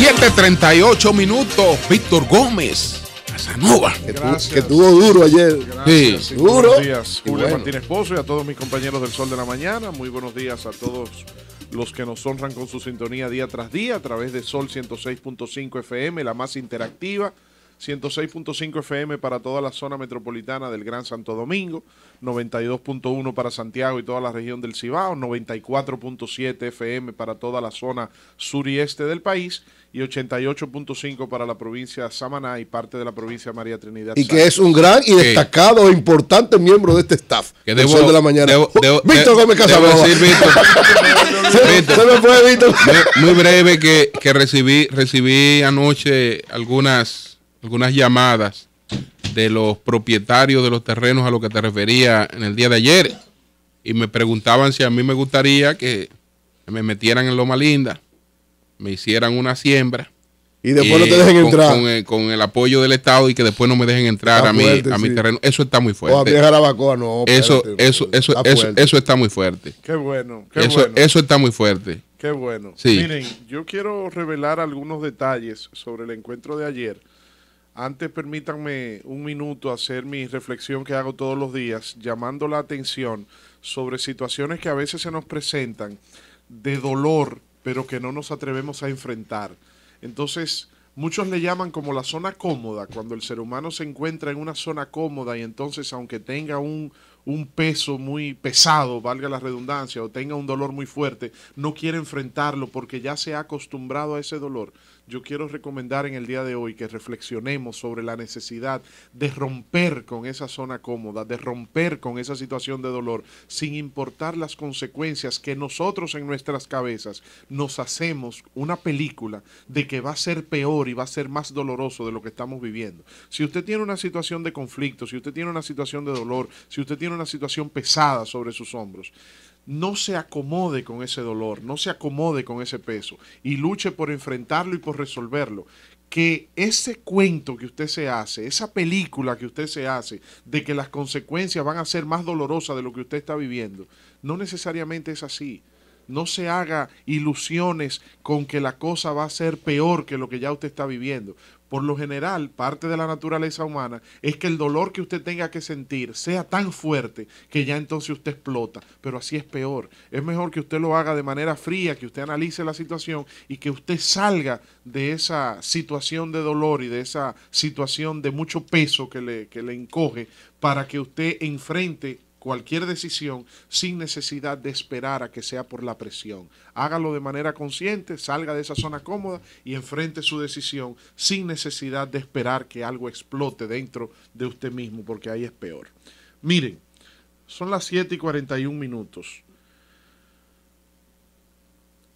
7:38 minutos. Víctor Gómez Casanova. Que tuvo duro ayer. Gracias, sí. Duro. Buenos días, Julio bueno. Martínez Pozo y a todos mis compañeros del Sol de la Mañana. Muy buenos días a todos los que nos honran con su sintonía día tras día a través de Sol 106.5 FM, la más interactiva. 106.5 FM para toda la zona metropolitana del Gran Santo Domingo, 92.1 para Santiago y toda la región del Cibao, 94.7 FM para toda la zona sur y este del país y 88.5 para la provincia de Samaná y parte de la provincia de María Trinidad. Y que es un gran y destacado e importante miembro de este staff. Que del Sol de la Mañana. Víctor Gómez Casanova. Se me fue, Víctor. Muy breve que recibí anoche algunas llamadas de los propietarios de los terrenos a los que te refería en el día de ayer y me preguntaban si a mí me gustaría que me metieran en Loma Linda, me hicieran una siembra y después no te dejen entrar con el apoyo del Estado y que después no me dejen entrar a mi terreno. Eso está muy fuerte. Eso está muy fuerte. Qué bueno. Eso está muy fuerte. Qué bueno. Sí. Miren, yo quiero revelar algunos detalles sobre el encuentro de ayer. Antes permítanme un minuto hacer mi reflexión que hago todos los días, llamando la atención sobre situaciones que a veces se nos presentan de dolor, pero que no nos atrevemos a enfrentar. Entonces, muchos le llaman como la zona cómoda, cuando el ser humano se encuentra en una zona cómoda y entonces aunque tenga un peso muy pesado, valga la redundancia, o tenga un dolor muy fuerte, no quiere enfrentarlo porque ya se ha acostumbrado a ese dolor. Yo quiero recomendar en el día de hoy que reflexionemos sobre la necesidad de romper con esa zona cómoda, de romper con esa situación de dolor, sin importar las consecuencias que nosotros en nuestras cabezas nos hacemos una película de que va a ser peor y va a ser más doloroso de lo que estamos viviendo. Si usted tiene una situación de conflicto, si usted tiene una situación de dolor, si usted tiene una situación pesada sobre sus hombros, no se acomode con ese dolor, no se acomode con ese peso y luche por enfrentarlo y por resolverlo. Que ese cuento que usted se hace, esa película que usted se hace de que las consecuencias van a ser más dolorosas de lo que usted está viviendo, no necesariamente es así. No se haga ilusiones con que la cosa va a ser peor que lo que ya usted está viviendo. Por lo general, parte de la naturaleza humana es que el dolor que usted tenga que sentir sea tan fuerte que ya entonces usted explota, pero así es peor. Es mejor que usted lo haga de manera fría, que usted analice la situación y que usted salga de esa situación de dolor y de esa situación de mucho peso que le encoge para que usted enfrente cualquier decisión sin necesidad de esperar a que sea por la presión. Hágalo de manera consciente, salga de esa zona cómoda y enfrente su decisión sin necesidad de esperar que algo explote dentro de usted mismo, porque ahí es peor. Miren, son las 7:41 minutos.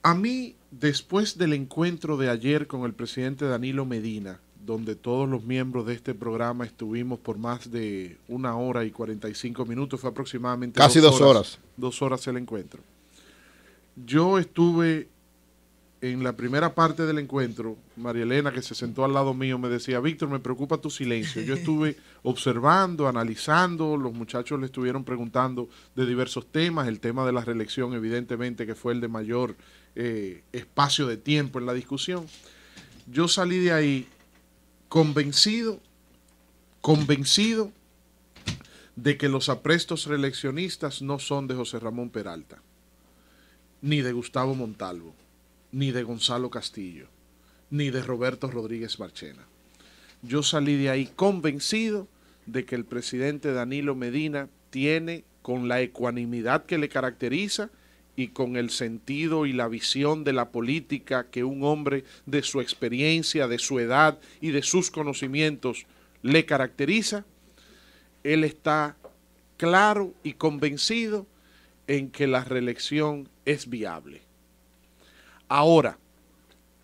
A mí, después del encuentro de ayer con el presidente Danilo Medina, donde todos los miembros de este programa estuvimos por más de 1 hora y 45 minutos, fue aproximadamente casi 2 horas. 2 horas el encuentro. Yo estuve en la primera parte del encuentro, María Elena, que se sentó al lado mío, me decía, Víctor, me preocupa tu silencio. Yo estuve observando, analizando, los muchachos le estuvieron preguntando de diversos temas, el tema de la reelección, evidentemente, que fue el de mayor espacio de tiempo en la discusión. Yo salí de ahí convencido de que los aprestos reeleccionistas no son de José Ramón Peralta, ni de Gustavo Montalvo, ni de Gonzalo Castillo, ni de Roberto Rodríguez Marchena. Yo salí de ahí convencido de que el presidente Danilo Medina tiene, con la ecuanimidad que le caracteriza y con el sentido y la visión de la política que un hombre de su experiencia, de su edad y de sus conocimientos le caracteriza, él está claro y convencido en que la reelección es viable. Ahora,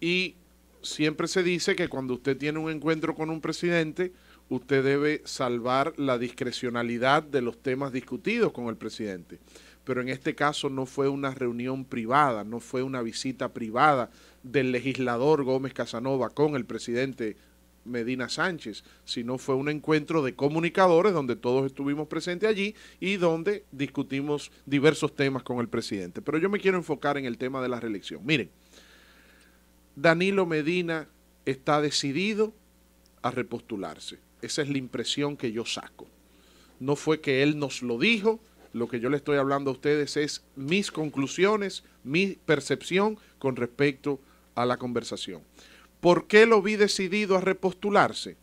y siempre se dice que cuando usted tiene un encuentro con un presidente, usted debe salvar la discrecionalidad de los temas discutidos con el presidente. Pero en este caso no fue una reunión privada, no fue una visita privada del legislador Gómez Casanova con el presidente Medina Sánchez, sino fue un encuentro de comunicadores donde todos estuvimos presentes allí y donde discutimos diversos temas con el presidente. Pero yo me quiero enfocar en el tema de la reelección. Miren, Danilo Medina está decidido a repostularse. Esa es la impresión que yo saco. No fue que él nos lo dijo, lo que yo le estoy hablando a ustedes es mis conclusiones, mi percepción con respecto a la conversación. ¿Por qué lo vi decidido a repostularse?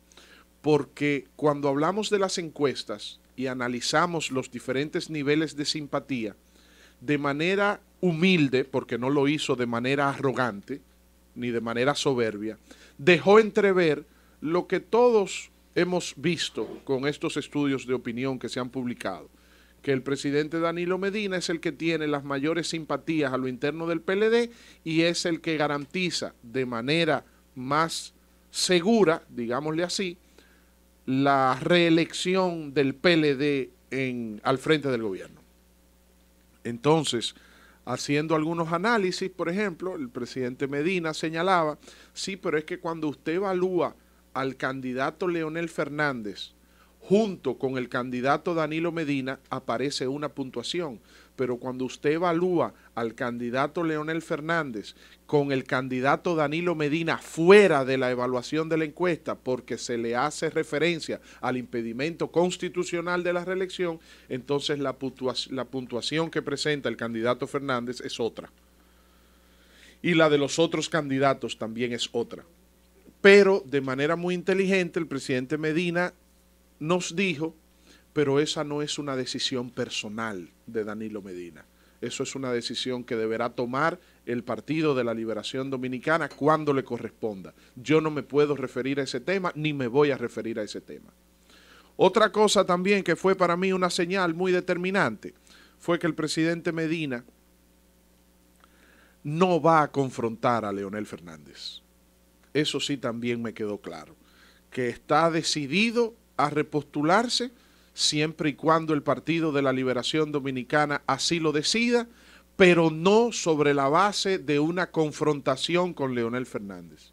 Porque cuando hablamos de las encuestas y analizamos los diferentes niveles de simpatía, de manera humilde, porque no lo hizo de manera arrogante, ni de manera soberbia, dejó entrever lo que todos hemos visto con estos estudios de opinión que se han publicado, que el presidente Danilo Medina es el que tiene las mayores simpatías a lo interno del PLD y es el que garantiza de manera más segura, digámosle así, la reelección del PLD al frente del gobierno. Entonces, haciendo algunos análisis, por ejemplo, el presidente Medina señalaba, sí, pero es que cuando usted evalúa al candidato Leonel Fernández junto con el candidato Danilo Medina, aparece una puntuación. Pero cuando usted evalúa al candidato Leonel Fernández con el candidato Danilo Medina fuera de la evaluación de la encuesta porque se le hace referencia al impedimento constitucional de la reelección, entonces la puntuación que presenta el candidato Fernández es otra. Y la de los otros candidatos también es otra. Pero de manera muy inteligente el presidente Medina nos dijo, pero esa no es una decisión personal de Danilo Medina. Eso es una decisión que deberá tomar el Partido de la Liberación Dominicana cuando le corresponda. Yo no me puedo referir a ese tema, ni me voy a referir a ese tema. Otra cosa también que fue para mí una señal muy determinante fue que el presidente Medina no va a confrontar a Leonel Fernández. Eso sí también me quedó claro, que está decidido a repostularse siempre y cuando el Partido de la Liberación Dominicana así lo decida, pero no sobre la base de una confrontación con Leonel Fernández.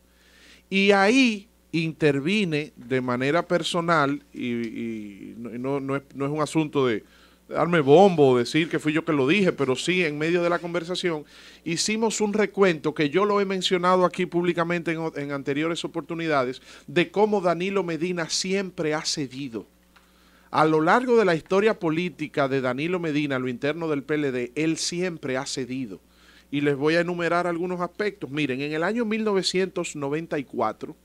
Y ahí intervine de manera personal, y no es un asunto de darme bombo o decir que fui yo que lo dije, pero sí en medio de la conversación hicimos un recuento que yo lo he mencionado aquí públicamente en anteriores oportunidades, de cómo Danilo Medina siempre ha cedido. A lo largo de la historia política de Danilo Medina, a lo interno del PLD, él siempre ha cedido. Y les voy a enumerar algunos aspectos. Miren, en el año 1994,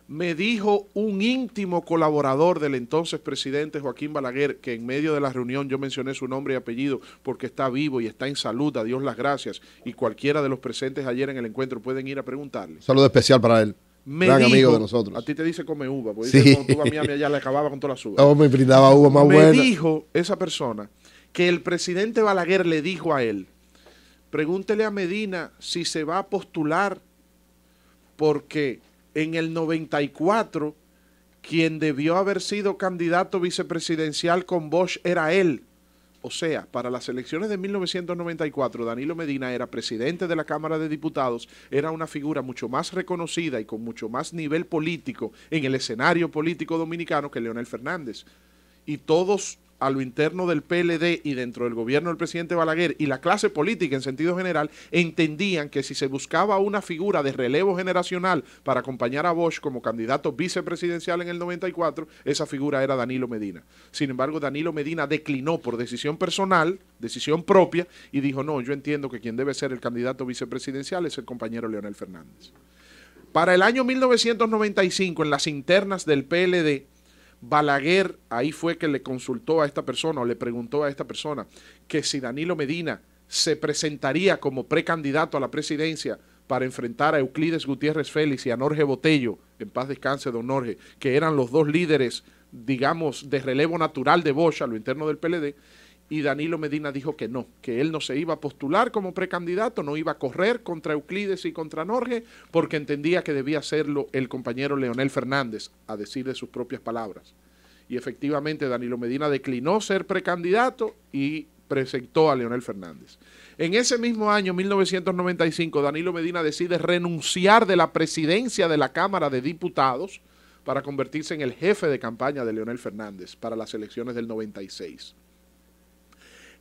me dijo un íntimo colaborador del entonces presidente Joaquín Balaguer, que en medio de la reunión yo mencioné su nombre y apellido porque está vivo y está en salud, a Dios las gracias, y cualquiera de los presentes ayer en el encuentro pueden ir a preguntarle. Saludo especial para él. Gran amigo de nosotros. A ti te dice come uva, porque sí. Dice, cuando tú a Miami allá le acababa con todas las uvas. No, me brindaba uva más buena. Me dijo esa persona que el presidente Balaguer le dijo a él, pregúntele a Medina si se va a postular porque en el 94 quien debió haber sido candidato vicepresidencial con Bosch era él. O sea, para las elecciones de 1994, Danilo Medina era presidente de la Cámara de Diputados, era una figura mucho más reconocida y con mucho más nivel político en el escenario político dominicano que Leonel Fernández. Y todos a lo interno del PLD y dentro del gobierno del presidente Balaguer y la clase política en sentido general entendían que si se buscaba una figura de relevo generacional para acompañar a Bosch como candidato vicepresidencial en el 94, esa figura era Danilo Medina. Sin embargo, Danilo Medina declinó por decisión personal, decisión propia, y dijo, no, yo entiendo que quien debe ser el candidato vicepresidencial es el compañero Leonel Fernández. Para el año 1995, en las internas del PLD, Balaguer ahí fue que le consultó a esta persona o le preguntó a esta persona que si Danilo Medina se presentaría como precandidato a la presidencia para enfrentar a Euclides Gutiérrez Félix y a Norge Botello, en paz descanse don Norge, que eran los dos líderes, digamos, de relevo natural de Bosch a lo interno del PLD, y Danilo Medina dijo que no, que él no se iba a postular como precandidato, no iba a correr contra Euclides y contra Norge, porque entendía que debía hacerlo el compañero Leonel Fernández, a decir de sus propias palabras. Y efectivamente Danilo Medina declinó ser precandidato y presentó a Leonel Fernández. En ese mismo año, 1995, Danilo Medina decide renunciar de la presidencia de la Cámara de Diputados para convertirse en el jefe de campaña de Leonel Fernández para las elecciones del 96.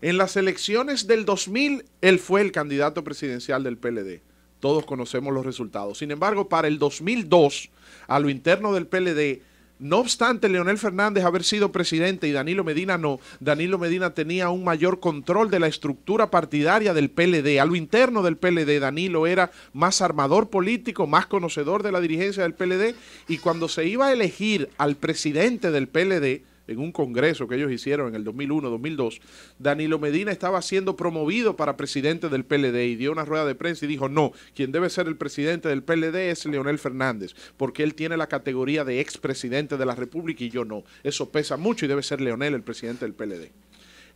En las elecciones del 2000, él fue el candidato presidencial del PLD. todos conocemos los resultados. Sin embargo, para el 2002, a lo interno del PLD, no obstante Leonel Fernández haber sido presidente y Danilo Medina no, Danilo Medina tenía un mayor control de la estructura partidaria del PLD. A lo interno del PLD, Danilo era más armador político, más conocedor de la dirigencia del PLD, y cuando se iba a elegir al presidente del PLD, en un congreso que ellos hicieron en el 2001-2002, Danilo Medina estaba siendo promovido para presidente del PLD y dio una rueda de prensa y dijo, no, quien debe ser el presidente del PLD es Leonel Fernández, porque él tiene la categoría de expresidente de la República y yo no. Eso pesa mucho y debe ser Leonel el presidente del PLD.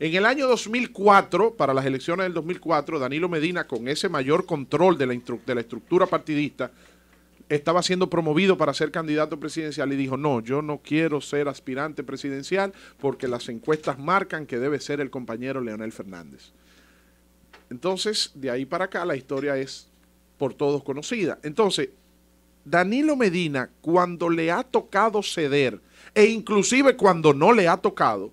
En el año 2004, para las elecciones del 2004, Danilo Medina, con ese mayor control de la estructura partidista, estaba siendo promovido para ser candidato presidencial y dijo, no, yo no quiero ser aspirante presidencial porque las encuestas marcan que debe ser el compañero Leonel Fernández. Entonces, de ahí para acá la historia es por todos conocida. Entonces, Danilo Medina, cuando le ha tocado ceder, e inclusive cuando no le ha tocado,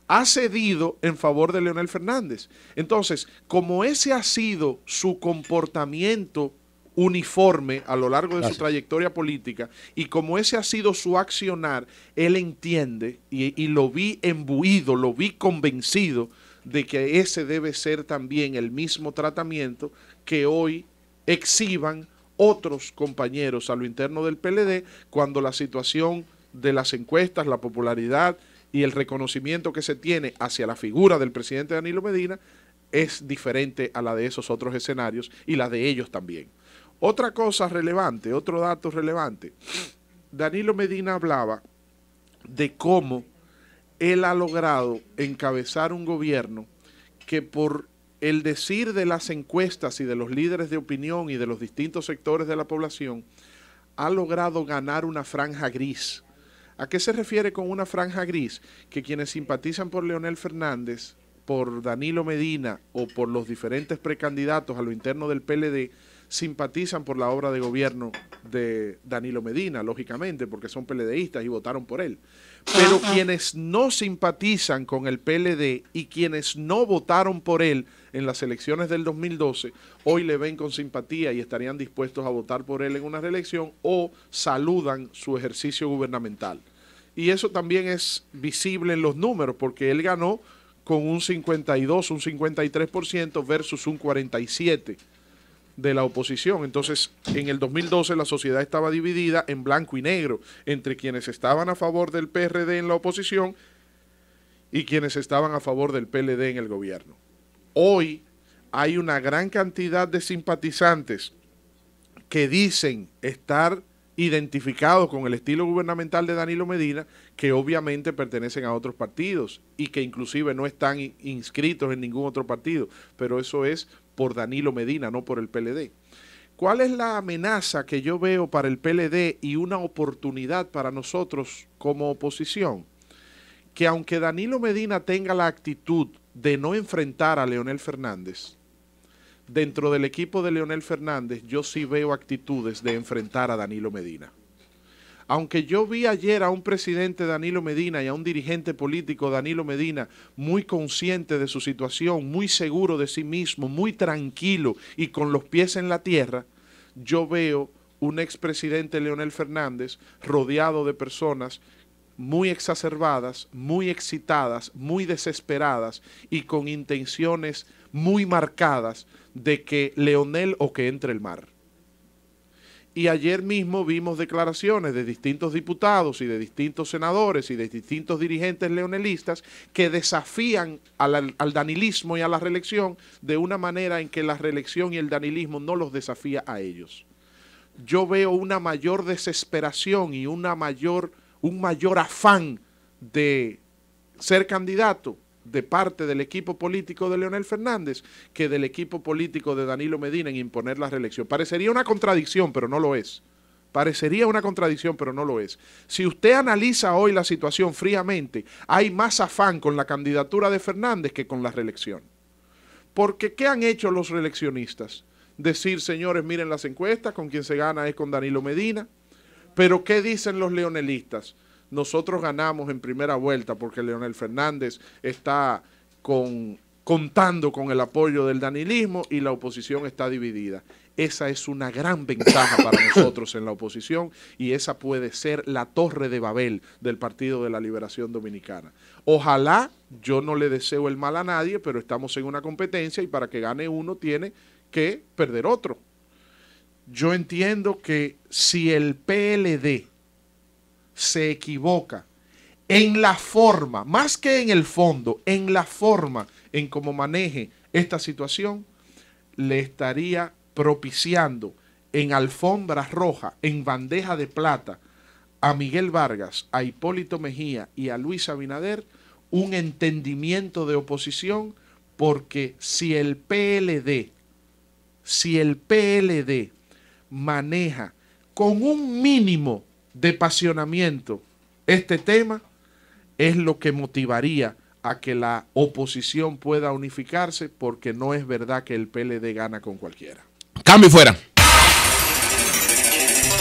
ha cedido en favor de Leonel Fernández. Entonces, como ese ha sido su comportamiento uniforme a lo largo de su trayectoria política y como ese ha sido su accionar, él entiende y lo vi embuido, lo vi convencido de que ese debe ser también el mismo tratamiento que hoy exhiban otros compañeros a lo interno del PLD cuando la situación de las encuestas, la popularidad y el reconocimiento que se tiene hacia la figura del presidente Danilo Medina es diferente a la de esos otros escenarios y la de ellos también. Otra cosa relevante, otro dato relevante, Danilo Medina hablaba de cómo él ha logrado encabezar un gobierno que por el decir de las encuestas y de los líderes de opinión y de los distintos sectores de la población, ha logrado ganar una franja gris. ¿A qué se refiere con una franja gris? Que quienes simpatizan por Leonel Fernández, por Danilo Medina o por los diferentes precandidatos a lo interno del PLD, simpatizan por la obra de gobierno de Danilo Medina, lógicamente, porque son PLDistas y votaron por él. Pero quienes no simpatizan con el PLD y quienes no votaron por él en las elecciones del 2012, hoy le ven con simpatía y estarían dispuestos a votar por él en una reelección o saludan su ejercicio gubernamental. Y eso también es visible en los números, porque él ganó con un 52, un 53% versus un 47% de la oposición. Entonces, en el 2012 la sociedad estaba dividida en blanco y negro entre quienes estaban a favor del PRD en la oposición y quienes estaban a favor del PLD en el gobierno. Hoy hay una gran cantidad de simpatizantes que dicen estar identificados con el estilo gubernamental de Danilo Medina, que obviamente pertenecen a otros partidos y que inclusive no están inscritos en ningún otro partido, pero eso es por Danilo Medina, no por el PLD. ¿Cuál es la amenaza que yo veo para el PLD y una oportunidad para nosotros como oposición? Que aunque Danilo Medina tenga la actitud de no enfrentar a Leonel Fernández, dentro del equipo de Leonel Fernández yo sí veo actitudes de enfrentar a Danilo Medina. Aunque yo vi ayer a un presidente Danilo Medina y a un dirigente político Danilo Medina muy consciente de su situación, muy seguro de sí mismo, muy tranquilo y con los pies en la tierra, yo veo un expresidente Leonel Fernández rodeado de personas muy exacerbadas, muy excitadas, muy desesperadas y con intenciones muy marcadas de que Leonel o que entre el mar. Y ayer mismo vimos declaraciones de distintos diputados y de distintos senadores y de distintos dirigentes leonelistas que desafían al danilismo y a la reelección de una manera en que la reelección y el danilismo no los desafía a ellos. Yo veo una mayor desesperación y un mayor afán de ser candidato de parte del equipo político de Leonel Fernández que del equipo político de Danilo Medina en imponer la reelección. Parecería una contradicción, pero no lo es. Parecería una contradicción, pero no lo es. Si usted analiza hoy la situación fríamente, hay más afán con la candidatura de Fernández que con la reelección. Porque ¿qué han hecho los reeleccionistas? Decir, señores, miren las encuestas, con quien se gana es con Danilo Medina. Pero ¿qué dicen los leonelistas? Nosotros ganamos en primera vuelta porque Leonel Fernández está contando con el apoyo del danilismo y la oposición está dividida. Esa es una gran ventaja para nosotros en la oposición y esa puede ser la torre de Babel del Partido de la Liberación Dominicana. Ojalá, yo no le deseo el mal a nadie, pero estamos en una competencia y para que gane uno tiene que perder otro. Yo entiendo que si el PLD se equivoca en la forma, más que en el fondo, en la forma en cómo maneje esta situación, le estaría propiciando en alfombra roja, en bandeja de plata, a Miguel Vargas, a Hipólito Mejía y a Luis Abinader un entendimiento de oposición, porque si el PLD maneja con un mínimo de apasionamiento este tema, es lo que motivaría a que la oposición pueda unificarse, porque no es verdad que el PLD gana con cualquiera. Cambio fuera.